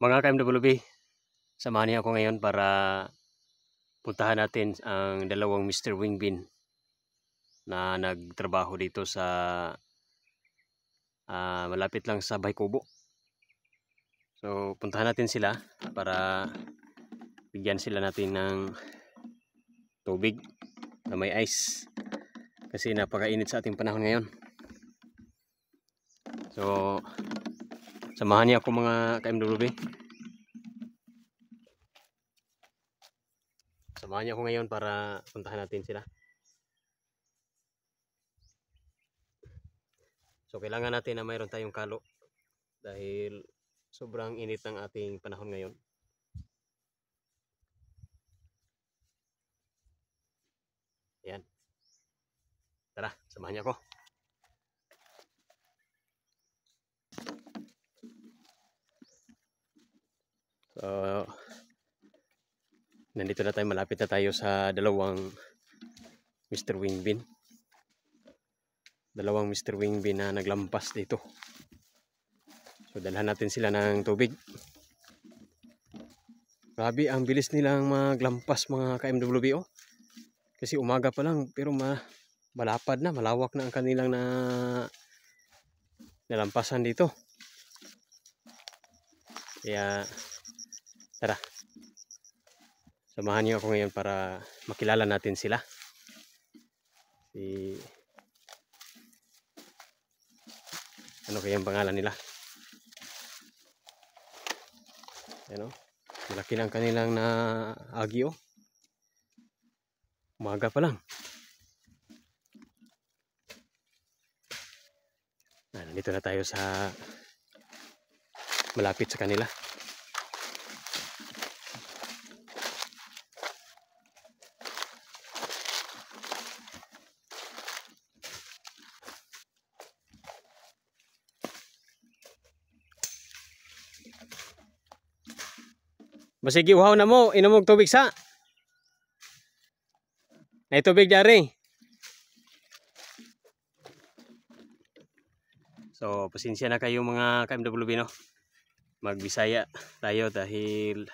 Mga ka-MWB, samahan niyo ako ngayon para puntahan natin ang dalawang Mr. Wingbin na nagtrabaho dito sa malapit lang sa Baykubo. So, puntahan natin sila para bigyan sila natin ng tubig na may ice. Kasi napakainit sa ating panahon ngayon. So, samahan niyo ako mga ka-MWB. Samahan niyo ako ngayon para puntahan natin sila. So, kailangan natin na mayroon tayong kalo dahil sobrang init ng ating panahon ngayon. Ayan. Tara, samahan niyo ako. So, nandito na tayo, malapit na tayo sa dalawang Mr. Wingbin. Dalawang Mr. Wingbin na naglampas dito. So, dalhan natin sila ng tubig. Grabe, ang bilis nilang maglampas mga ka-MWB. Kasi umaga pa lang, pero malapad na, malawak na ang kanilang nalampasan dito. Kaya, tara. Samahan niyo ako ngayon para makilala natin sila. Ano kaya ang pangalan nila? Ano? Malaki ng kanilang agi. Umaga pa lang. Nandito na tayo sa malapit sa kanila. Basig uhaw na mo, inom og tubig sa. Nay tubig dari. So, pasensya na kayo mga ka-MWB, no? Magbisaya tayo dahil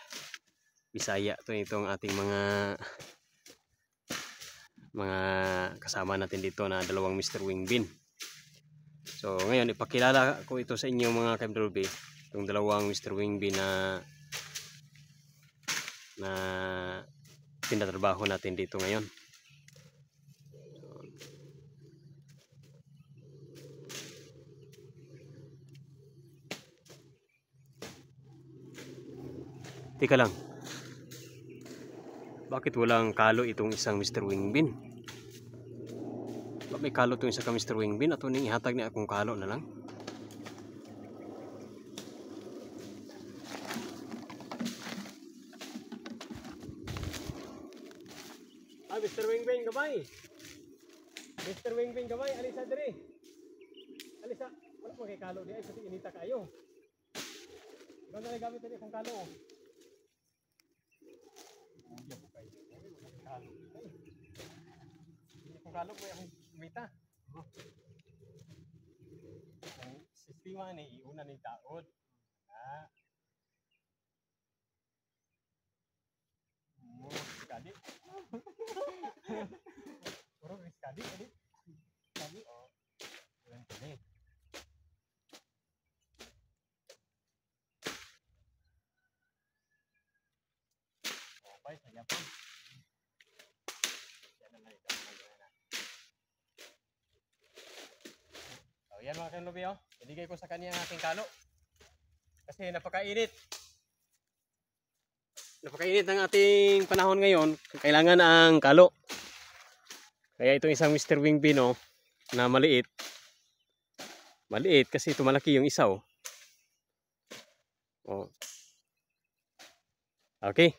Bisaya to itong ating mga kasama natin dito na dalawang Mr. Wingbin. So, ngayon ipakilala ko ito sa inyo mga ka-MWB, itong dalawang Mr. Wingbin na tinatrabaho natin dito ngayon. Teka lang. Bakit walang kalo itong isang Mr. Wingbin? Bakit may kalo itong isang Mr. Wingbin? Ato ning ihatag niya akong kalo na lang. Mr. Wingbin, gamay! Mr. Wingbin, gamay! Alisa diri! Alisa! Wala mo kay kalo di ay kasi inita kayo. Ikaw na gamit din akong kalo. Kalo ko yung mita. Ang sistema ni iuna ni taod. Sekali. Puro sekali tadi. Sekali. Oh. Bulan ini. Oh, baik saja pun. Jangan lagi yan mga ka-MWB, ibigay ko sa kanya ang aking kalo kasi napakainit ng ating panahon ngayon. Kailangan ang kalo, kaya itong isang Mr. Wingbin na maliit kasi ito malaki yung isa. Okay,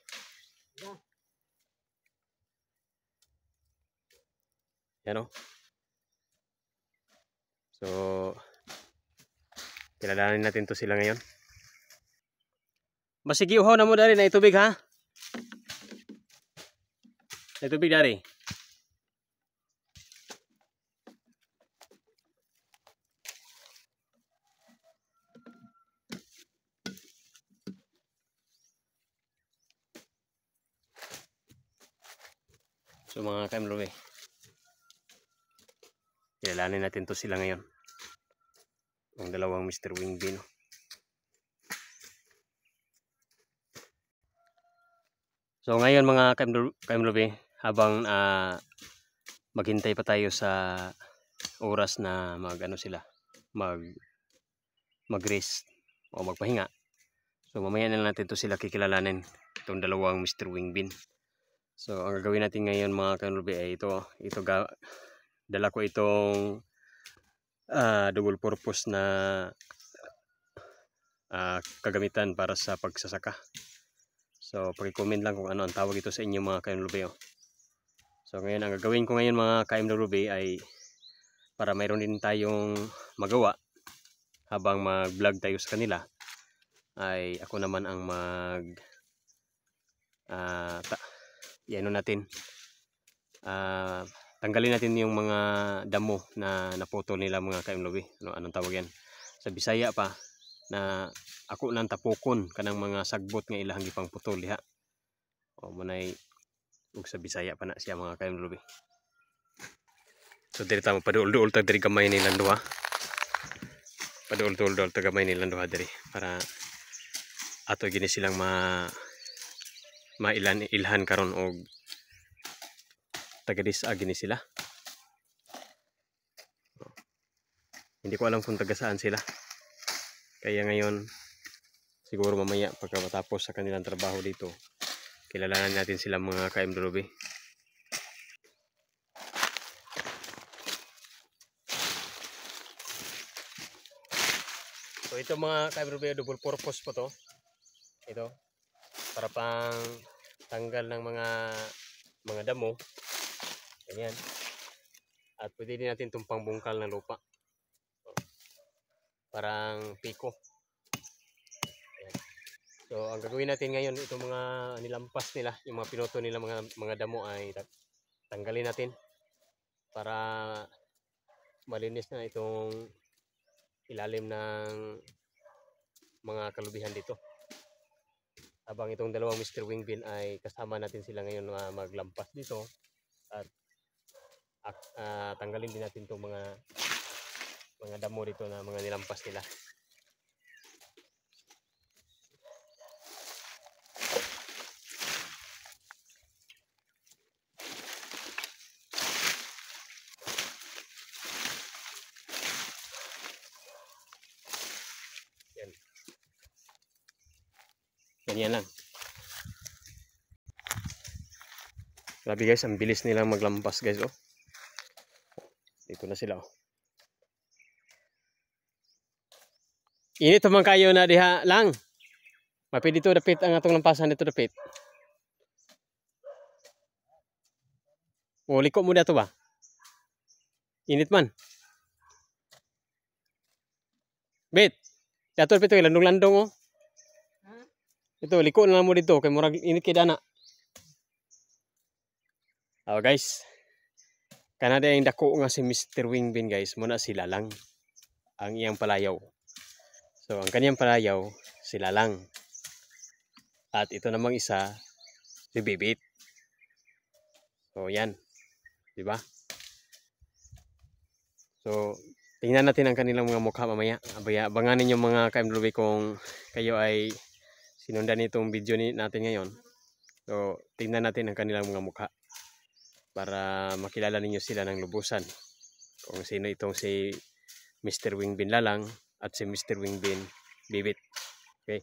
yan so, kilalanin natin to sila ngayon. Masigi uhaw na mo dari na itubig ha. Na tubig dari. So mga ka-MLB, kilalanin natin to sila ngayon. Ang dalawang Mr. Wingbin. So ngayon mga ka-MLB, habang maghintay pa tayo sa oras na mag-rest o magpahinga. So mamaya na lang natin to sila kikilalanin, itong dalawang Mr. Wingbin. So ang gagawin natin ngayon mga ka-MLB ay ito dala ko itong double purpose na kagamitan para sa pagsasaka. So paki-comment lang kung ano ang tawag ito sa inyo mga ka-MLB. So ngayon ang gagawin ko ngayon mga ka-MLB ay para mayroon din tayong magawa habang mag-vlog tayo sa kanila, ay ako naman ang tanggalin natin yung mga damo na naputol nila mga ka-MLB. Anong tawag yan sa Bisaya pa, na ako nang tapukon kanang mga sagbot nga ilahang gipang putol diha. O manay ug sa Bisaya pa na siya mga ka-MLB. So diri ta mapaduol-duol ta diri gamay nilang duha. Paduol-duol ta gamay nilang duha diri para ato gini silang ilhan karon og taga-dis gini sila. Hindi ko alam kung taga saan sila. Kaya ngayon, siguro mamaya pagkatapos sa kanilang trabaho dito, kilalanan natin sila mga ka-MLB. So ito mga ka-MLB, double purpose po to. Ito, para pang tanggal ng mga damo. Ganyan. At pwede din natin itong pangbungkal ng lupa. Parang piko. Ayan. So ang gagawin natin ngayon, itong mga nilampas nila, yung mga pinuto nila mga damo ay tanggalin natin para malinis na itong ilalim ng mga kalubihan dito. Habang itong dalawang Mr. Wingbin ay kasama natin sila ngayon na maglampas dito, at tanggalin din natin itong mga damo dito na mga nilampas nila. Yan. Ganyan lang. Grabe guys, ang bilis nilang maglampas guys. Oh. Dito na sila. Oh. Init naman kayo na diha lang. Mapi dito dapit ang atong lampasan dito dapit. O liko mo dito ba? Init man. Bet. Dato dapit ito landong-landong oh. Ito liko na mo dito kay murag init kay dana. Oh guys. Kanada yung dako nga si Mr. Wingbin guys, muna sila lang ang iyang palayaw. So ang kaniyang palayaw sila lang. At ito namang isa si Bibit. So yan. 'Di ba? So tingnan natin ang kanilang mga mukha mamaya. Abangan ninyo mga ka-MLB kung kayo ay sinundan itong video natin ngayon. So tingnan natin ang kanilang mga mukha para makilala ninyo sila ng lubusan. Kung sino itong si Mr. Wingbin Lalang at si Mr. Wingbin Bibit. Okay.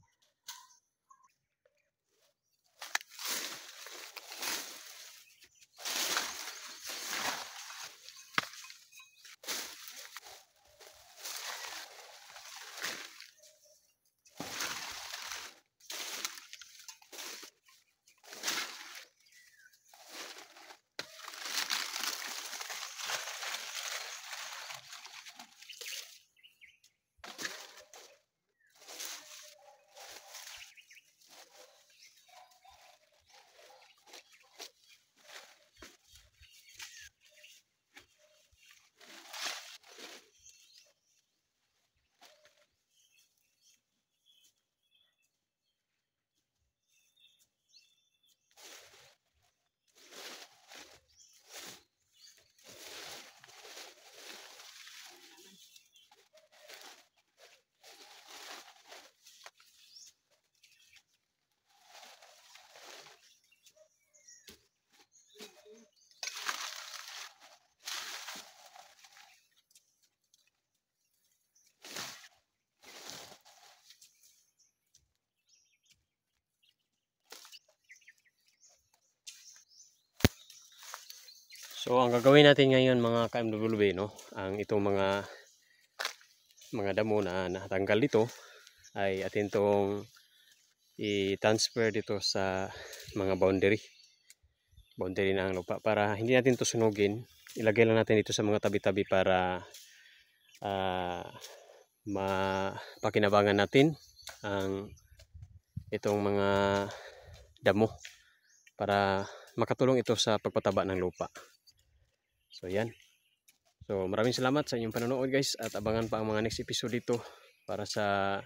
So ang gagawin natin ngayon mga ka-MWB, no, ang itong mga damo na natanggal dito ay atin tong i-transfer dito sa mga boundary ng lupa para hindi natin to sunugin. Ilagay lang natin dito sa mga tabi-tabi para mapakinabangan natin ang itong mga damo para makatulong ito sa pagpataba ng lupa. So yan. So maraming salamat sa inyong panonood guys, at abangan pa ang mga next episode dito para sa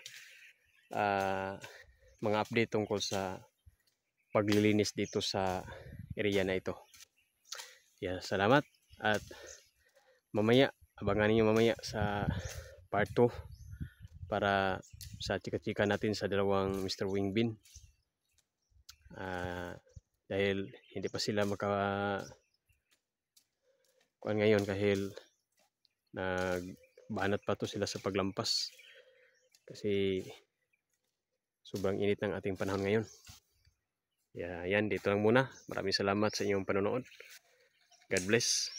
mga update tungkol sa paglilinis dito sa area na ito. Yan, salamat, at mamaya abangan niyo mamaya sa part 2 para sa chika-chika natin sa dalawang Mr. Wingbin. Dahil hindi pa sila kuan ngayon dahil nagbanat pa to sila sa paglampas kasi sobrang init ng ating panahon ngayon. Yan, dito lang muna. Maraming salamat sa inyong panonood. God bless.